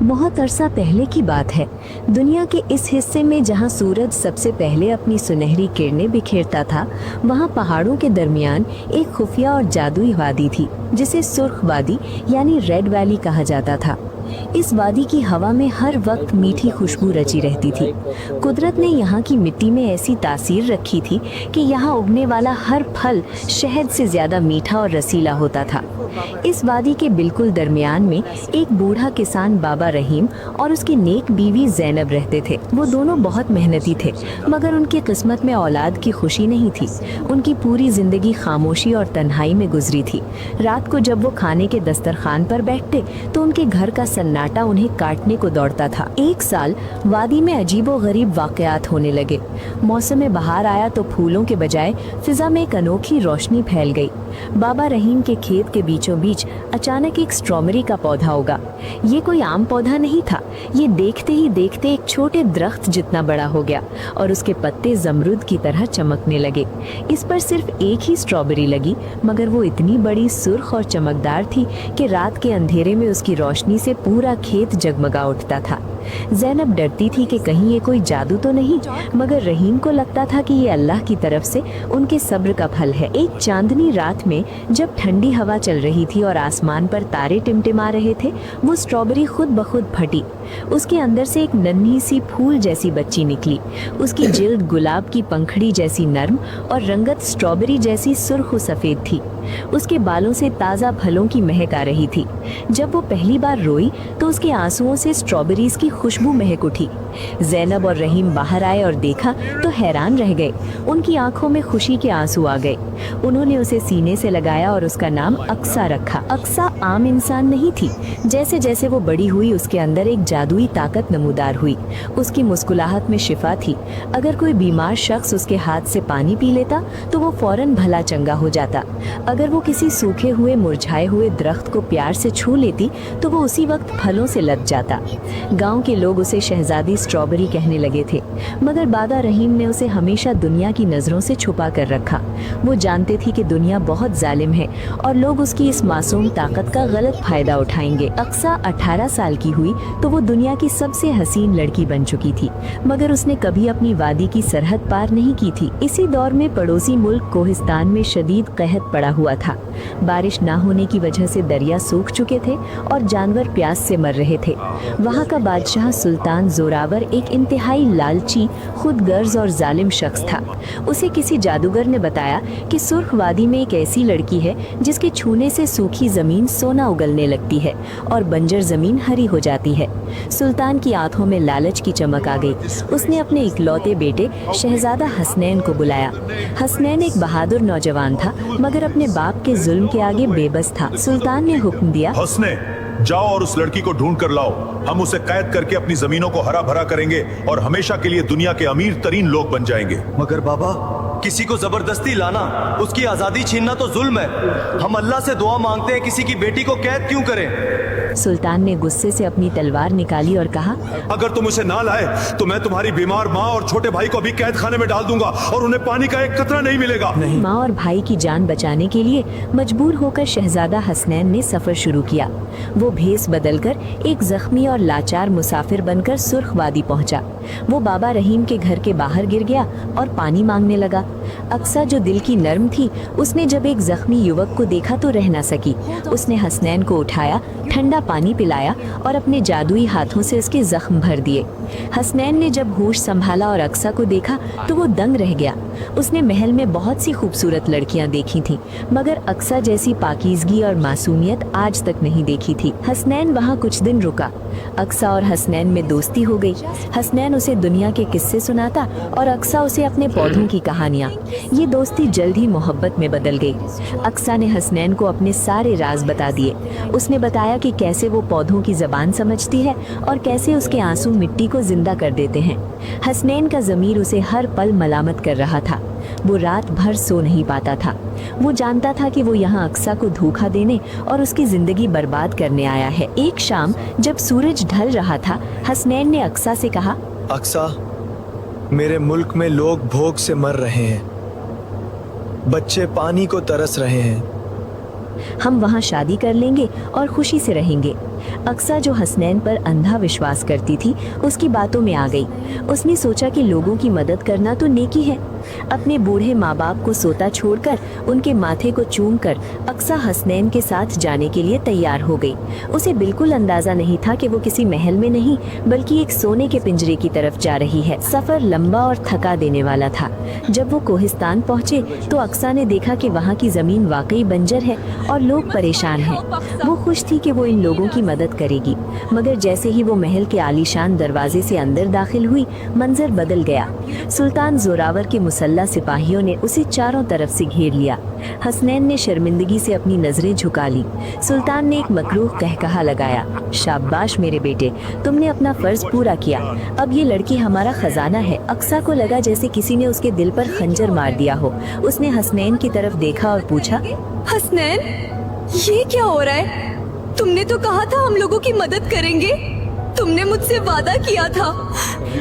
बहुत अरसा पहले की बात है। दुनिया के इस हिस्से में जहां सूरज सबसे पहले अपनी सुनहरी किरणें बिखेरता था, वहां पहाड़ों के दरमियान एक खुफिया और जादुई वादी थी जिसे सुर्ख वादी यानी रेड वैली कहा जाता था। इस वादी की हवा में हर वक्त मीठी खुशबू रची रहती थी। कुदरत ने यहाँ की मिट्टी में ऐसी तासीर रखी थी कि यहाँ उगने वाला हर फल शहद से ज्यादा मीठा और रसीला होता था। इस वादी के बिल्कुल दरमियान में एक बूढ़ा किसान बाबा रहीम और उसकी नेक बीवी ज़ैनब रहते थे। वो दोनों बहुत मेहनती थे, मगर उनकी किस्मत में औलाद की खुशी नहीं थी। उनकी पूरी जिंदगी खामोशी और तन्हाई में गुजरी थी। रात को जब वो खाने के दस्तरखान पर बैठते तो उनके घर का सन्नाटा उन्हें काटने को दौड़ता था। एक साल वादी में अजीबो गरीब वाकयात होने लगे। मौसम बहार आया तो फूलों के बजाय फिजा में एक अनोखी रोशनी फैल गई। बाबा रहीम के खेत के बीचों बीच अचानक एक स्ट्रॉबेरी का पौधा उगा। ये कोई आम पौधा नहीं था। ये देखते ही देखते एक छोटे दरख्त जितना बड़ा हो गया और उसके पत्ते जमरुद की तरह चमकने लगे। इस पर सिर्फ एक ही स्ट्रॉबेरी लगी, मगर वो इतनी बड़ी, सुर्ख और चमकदार थी कि रात के अंधेरे में उसकी रोशनी से पूरा खेत जगमगा उठता था। ज़ैनब डरती थी कि कहीं ये कोई जादू तो नहीं, मगर रहीम को लगता था कि ये अल्लाह की तरफ से उनके सब्र का फल है। एक चांदनी रात में जब ठंडी हवा चल रही थी और आसमान पर तारे टिमटिमा रहे थे, वो स्ट्रॉबेरी खुद ब खुद फटी। उसके अंदर से एक नन्ही सी फूल जैसी बच्ची निकली। उसकी जिल्द गुलाब की पंखड़ी जैसी नर्म और रंगत स्ट्रॉबेरी जैसी सुर्ख सफ़ेद थी। उसके बालों से ताज़ा फलों की महक आ रही थी। जब वो पहली बार रोई तो उसके आंसुओं से स्ट्रॉबेरीज की खुशबू महक उठी। ज़ैनब और रहीम बाहर आए और देखा तो हैरान रह गए। उनकी आंखों में खुशी के आंसू आ गए। उन्होंने उसे सीने से लगाया और उसका नाम अक्सा रखा। अक्सा आम इंसान नहीं थी। जैसे जैसे वो बड़ी हुई, उसके अंदर एक जादुई ताकत नमूदार हुई। उसकी मुस्कुराहट में शिफा थी। अगर कोई बीमार शख्स उसके हाथ से पानी पी लेता तो वो फौरन भला चंगा हो जाता। अगर वो किसी सूखे हुए मुरझाए हुए दरख्त को प्यार से छू लेती तो वो उसी वक्त फलों से लद जाता। गांव के लोग उसे शहजादी स्ट्रॉबेरी कहने लगे थे, मगर बाबा रहीम ने उसे हमेशा दुनिया की नज़रों से छुपा कर रखा। वो जानते थी कि दुनिया बहुत जालिम है और लोग उसकी इस मासूम ताकत का गलत फायदा उठाएंगे। अक्सा 18 साल की हुई तो वो दुनिया की सबसे हसीन लड़की बन चुकी थी, मगर उसने कभी अपनी वादी की सरहद पार नहीं की थी। इसी दौर में पड़ोसी मुल्क कोहिस्तान में शदीद कहत पड़ा हुआ था। बारिश ना होने की वजह से दरिया सूख चुके थे और जानवर प्यास से मर रहे थे। वहाँ का बादशाह सुल्तान जोरावर एक इंतहाई लालची, खुदगर्ज और जालिम शख्स था। उसे किसी जादूगर ने बताया कि सुर्ख वादी में एक ऐसी लड़की है जिसके छूने से सूखी जमीन सोना उगलने लगती है और बंजर जमीन हरी हो जाती है। सुल्तान की आंखों में लालच की चमक आ गई। उसने अपने इकलौते बेटे शहजादा हसनैन को बुलाया। हसनैन एक बहादुर नौजवान था, मगर अपने बाप के जुल्म के आगे बेबस था। सुल्तान ने हुक्म दिया, हसने, जाओ और उस लड़की को ढूंढ कर लाओ। हम उसे कैद करके अपनी जमीनों को हरा भरा करेंगे और हमेशा के लिए दुनिया के अमीर तरीन लोग बन जाएंगे। मगर बाबा, किसी को जबरदस्ती लाना, उसकी आजादी छीनना तो जुल्म है। हम अल्लाह से दुआ मांगते हैं, किसी की बेटी को कैद क्यों करें? सुल्तान ने गुस्से से अपनी तलवार निकाली और कहा, अगर तुम उसे ना लाए तो मैं तुम्हारी बीमार माँ और छोटे भाई को भी कैद खाने में डाल दूंगा और उन्हें पानी का एक कतरा नहीं मिलेगा। माँ और भाई की जान बचाने के लिए मजबूर होकर शहजादा हसनैन ने सफर शुरू किया। वो भेस बदलकर एक जख्मी और लाचार मुसाफिर बनकर सुर्ख वादी पहुंचा। वो बाबा रहीम के घर के बाहर गिर गया और पानी मांगने लगा। अक्सा जो दिल की नर्म थी, उसने जब एक जख्मी युवक को देखा तो रह न सकी। उसने हसनैन को उठाया, ठंडा पानी पिलाया और अपने जादुई हाथों से उसके जख्म भर दिए। हसनैन ने जब होश संभाला और अक्सा को देखा तो वो दंग रह गया। उसने महल में बहुत सी खूबसूरत लड़कियां देखी थीं, मगर अक्सा जैसी पाकीज़गी और मासूमियत आज तक नहीं देखी थी। हसनैन वहाँ कुछ दिन रुका। अक्सा और हसनैन में दोस्ती हो गई। हसनैन उसे दुनिया के किस्से सुनाता और अक्सा उसे अपने पौधों की कहानियाँ। ये दोस्ती जल्द ही मोहब्बत में बदल गई। अक्सा ने हसनैन को अपने सारे राज बता दिए। उसने बताया कि कैसे वो पौधों की ज़बान समझती है और कैसे उसके आंसू मिट्टी को जिंदा कर देते हैं। हसनैन का ज़मीर उसे हर पल मलामत कर रहा था। वो रात भर सो नहीं पाता था। वो जानता था कि वो यहाँ अक्सा को धोखा देने और उसकी जिंदगी बर्बाद करने आया है। एक शाम जब सूरज ढल रहा था, हसनैन ने अक्सा से कहा, अक्सा, मेरे मुल्क में लोग भूख से मर रहे हैं, बच्चे पानी को तरस रहे हैं। हम वहाँ शादी कर लेंगे और खुशी से रहेंगे। अक्सा जो हसनैन पर अंधा विश्वास करती थी उसकी बातों में आ गई। उसने सोचा कि लोगों की मदद करना तो नेकी है। अपने बूढ़े माँ बाप को सोता छोड़कर उनके माथे को चूमकर अक्सा हसनैन के साथ जाने के लिए तैयार हो गई। उसे बिल्कुल अंदाजा नहीं था कि वो किसी महल में नहीं बल्कि एक सोने के पिंजरे की तरफ जा रही है। सफर लंबा और थका देने वाला था। जब वो कोहिस्तान पहुँचे तो अक्सा ने देखा कि वहाँ की जमीन वाकई बंजर है और लोग परेशान हैं। वो खुश थी कि वो इन लोगों की मदद करेगी, मगर जैसे ही वो महल के आलीशान दरवाजे से अंदर दाखिल हुई मंजर बदल गया। सुल्तान जोरावर के मुसल्ला सिपाहियों ने उसे चारों तरफ से घेर लिया। हसनैन ने शर्मिंदगी से अपनी नजरें झुका ली। सुल्तान ने एक मकरूह कहकहा लगाया, शाबाश मेरे बेटे, तुमने अपना फर्ज पूरा किया। अब ये लड़की हमारा खजाना है। अक्सा को लगा जैसे किसी ने उसके दिल पर खंजर मार दिया हो। उसने हसनैन की तरफ देखा और पूछा, हसनैन, ये क्या हो रहा है? तुमने तो कहा था हम लोगों की मदद करेंगे। तुमने मुझसे वादा किया था।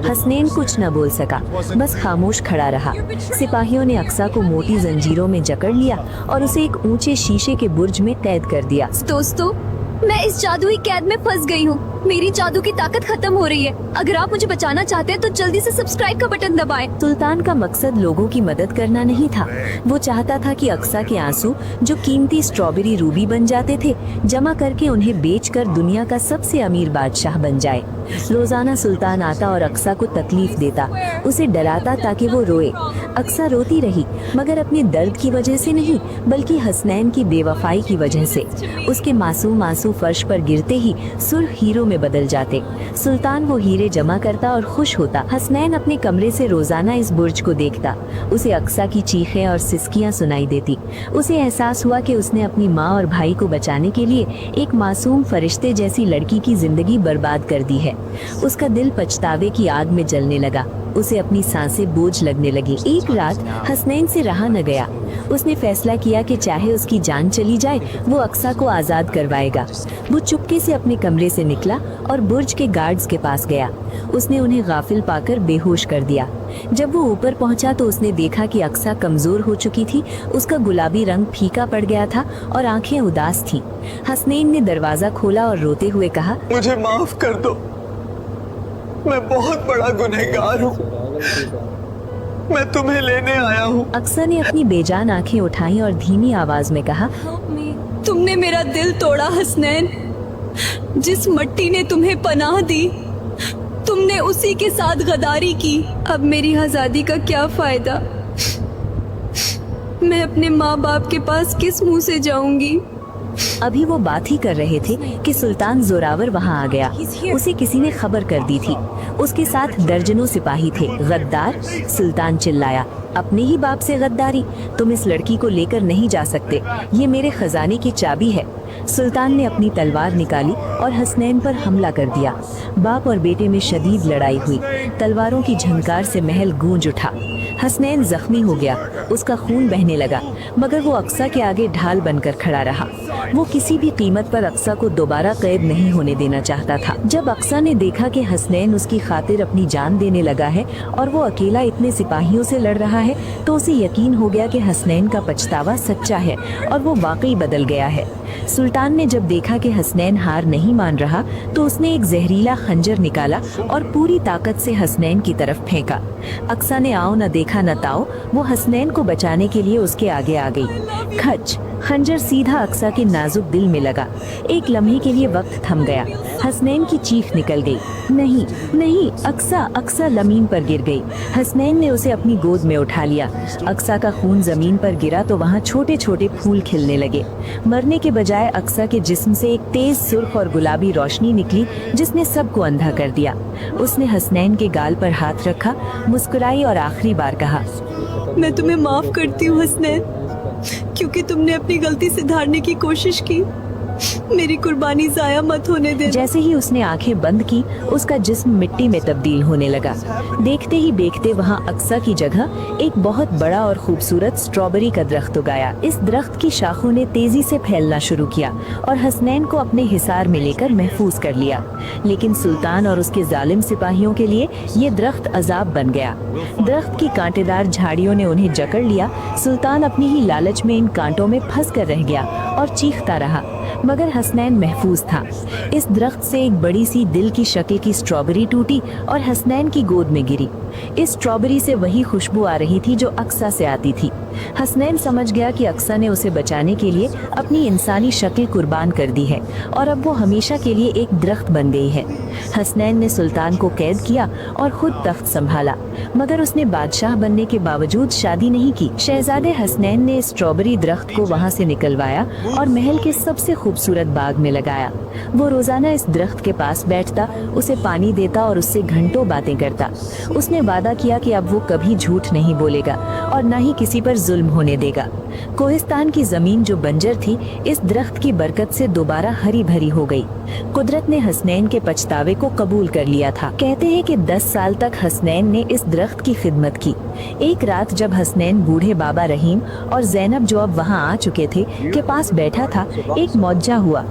हसनैन कुछ न बोल सका, बस खामोश खड़ा रहा। सिपाहियों ने अक्सा को मोटी जंजीरों में जकड़ लिया और उसे एक ऊंचे शीशे के बुर्ज में कैद कर दिया। दोस्तों, मैं इस जादुई कैद में फंस गई हूँ। मेरी जादू की ताकत खत्म हो रही है। अगर आप मुझे बचाना चाहते हैं तो जल्दी से सब्सक्राइब का बटन दबाएं। सुल्तान का मकसद लोगों की मदद करना नहीं था। वो चाहता था कि अक्सा के आंसू जो कीमती स्ट्रॉबेरी रूबी बन जाते थे, जमा करके उन्हें बेचकर दुनिया का सबसे अमीर बादशाह बन जाए। रोजाना सुल्तान आता और अक्सा को तकलीफ देता, उसे डराता ताकि वो रोए। अक्सा रोती रही, मगर अपने दर्द की वजह से नहीं बल्कि हसनैन की बेवफाई की वजह से। उसके मासूम आंसू फर्श पर गिरते ही सुर्ख हीरों में बदल जाते। सुल्तान वो हीरे जमा करता और खुश होता। हसनैन अपने कमरे से रोजाना इस बुर्ज को देखता। उसे अक्सा की चीखें और सिसकियां सुनाई देती। उसे एहसास हुआ कि उसने अपनी माँ और भाई को बचाने के लिए एक मासूम फरिश्ते जैसी लड़की की जिंदगी बर्बाद कर दी है। उसका दिल पछतावे की आग में जलने लगा। उसे अपनी सांसें बोझ लगने लगी। एक रात हसनैन से रहा न गया। उसने फैसला किया कि चाहे उसकी जान चली जाए वो अक्सा को आज़ाद करवाएगा। वो चुपके से अपने कमरे से निकला और बुर्ज के गार्ड्स के पास गया। उसने उन्हें गाफिल पाकर बेहोश कर दिया। जब वो ऊपर पहुंचा तो उसने देखा कि अक्सा कमजोर हो चुकी थी। उसका गुलाबी रंग फीका पड़ गया था और आंखें उदास थीं। हसनैन ने दरवाजा खोला और रोते हुए कहा, मुझे माफ कर दो, मैं बहुत बड़ा गुनहगार हूँ। मैं तुम्हें लेने आया हूँ। अक्सा ने अपनी बेजान आंखें उठाई और धीमी आवाज में कहा, तुमने मेरा दिल तोड़ा हसनैन। जिस मट्टी ने तुम्हें पनाह दी तुमने उसी के साथ गद्दारी की। अब मेरी आजादी का क्या फायदा? मैं अपने माँ बाप के पास किस मुंह से जाऊंगी? अभी वो बात ही कर रहे थे कि सुल्तान जोरावर वहाँ आ गया। उसे किसी ने खबर कर दी थी। उसके साथ दर्जनों सिपाही थे। गद्दार! सुल्तान चिल्लाया, अपने ही बाप से गद्दारी? तुम इस लड़की को लेकर नहीं जा सकते। ये मेरे खजाने की चाबी है। सुल्तान ने अपनी तलवार निकाली और हसनैन पर हमला कर दिया। बाप और बेटे में शदीद लड़ाई हुई। तलवारों की झंकार से महल गूंज उठा। हसनैन जख्मी हो गया, उसका खून बहने लगा, मगर वो अक्सा के आगे ढाल बनकर खड़ा रहा। वो किसी भी कीमत पर अक्सा को दोबारा कैद नहीं होने देना चाहता था। जब अक्सा ने देखा कि हसनैन उसकी खातिर अपनी जान देने लगा है और वो अकेला इतने सिपाहियों से लड़ रहा है, तो उसे यकीन हो गया कि हसनैन का पछतावा सच्चा है और वो वाकई बदल गया है। सुल्तान ने जब देखा कि हसनैन हार नहीं मान रहा तो उसने एक जहरीला खंजर निकाला और पूरी ताकत से हसनैन की तरफ फेंका। अक्सा ने आओ न देखा न ताओ, वो हसनैन को बचाने के लिए उसके आगे आ गई। खच! खंजर सीधा अक्सा के नाजुक दिल में लगा। एक लम्हे के लिए वक्त थम गया। हसनैन की चीख निकल गई, नहीं नहीं, अक्सा! अक्सा जमीन पर गिर गई। हसनैन ने उसे अपनी गोद में उठा लिया। अक्सा का खून जमीन पर गिरा तो वहाँ छोटे छोटे फूल खिलने लगे। मरने के बजाय अक्सा के जिस्म से एक तेज सुर्ख और गुलाबी रोशनी निकली जिसने सबको अंधा कर दिया। उसने हसनैन के गाल पर हाथ रखा, मुस्कुराई और आखिरी बार कहा, मैं तुम्हें माफ करती हूँ हसनैन, क्योंकि तुमने अपनी गलती सुधारने की कोशिश की। मेरी कुर्बानी जाया मत होने देना। जैसे ही उसने आंखें बंद की, उसका जिस्म मिट्टी में तब्दील होने लगा। देखते ही देखते वहाँ अक्सा की जगह एक बहुत बड़ा और खूबसूरत स्ट्रॉबेरी का दरख्त उगाया। इस दरख्त की शाखों ने तेजी से फैलना शुरू किया और हसनैन को अपने हिसार में लेकर महफूज कर लिया। लेकिन सुल्तान और उसके जालिम सिपाहियों के लिए ये दरख्त अजाब बन गया। दरख्त की कांटेदार झाड़ियों ने उन्हें जकड़ लिया। सुल्तान अपनी ही लालच में इन कांटों में फंस कर रह गया और चीखता रहा। मगर हसनैन महफूज था। इस दरख्त से एक बड़ी सी दिल की शक्ल की स्ट्रॉबेरी टूटी और हसनैन की गोद में गिरी। इस स्ट्रॉबेरी से वही खुशबू आ रही थी जो अक्सा से आती थी। हसनैन समझ गया कि अक्सा ने उसे बचाने के लिए अपनी इंसानी शक्ल कुर्बान कर दी है और अब वो हमेशा के लिए एक दरख्त बन गई है। हसनैन ने सुल्तान को कैद किया और खुद तख्त संभाला, मगर उसने बादशाह बनने के बावजूद शादी नहीं की। शहजादे हसनैन ने स्ट्रॉबेरी दरख्त को वहाँ से निकलवाया और महल के सबसे खूबसूरत बाग में लगाया। वो रोजाना इस दरख्त के पास बैठता, उसे पानी देता और उससे घंटों बातें करता। उसने वादा किया कि अब वो कभी झूठ नहीं बोलेगा और न ही किसी पर जुल्म होने देगा। कोहिस्तान की जमीन जो बंजर थी, इस दरख्त की बरकत से दोबारा हरी भरी हो गई। कुदरत ने हसनैन के पछतावे को कबूल कर लिया था। कहते हैं कि 10 साल तक हसनैन ने इस दरख्त की खिदमत की। एक रात जब हसनैन बूढ़े बाबा रहीम और जैनब जो अब वहाँ आ चुके थे के पास बैठा था, एक मौजा हुआ।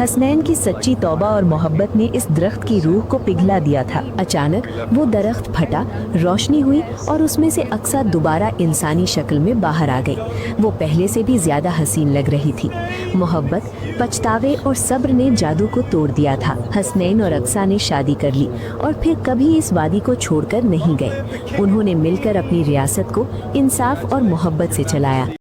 हसनैन की सच्ची तौबा और मोहब्बत ने इस दरख्त की रूह को पिघला दिया था। अचानक वो दरख्त फटा, रोशनी हुई और उसमें से अक्सा दोबारा इंसानी शक्ल में बाहर आ गई। वो पहले से भी ज्यादा हसीन लग रही थी। मोहब्बत, पछतावे और सब्र ने जादू को तोड़ दिया था। हसनैन और अक्सा ने शादी कर ली और फिर कभी इस वादी को छोड़कर नहीं गए। उन्होंने मिलकर अपनी रियासत को इंसाफ और मोहब्बत से चलाया।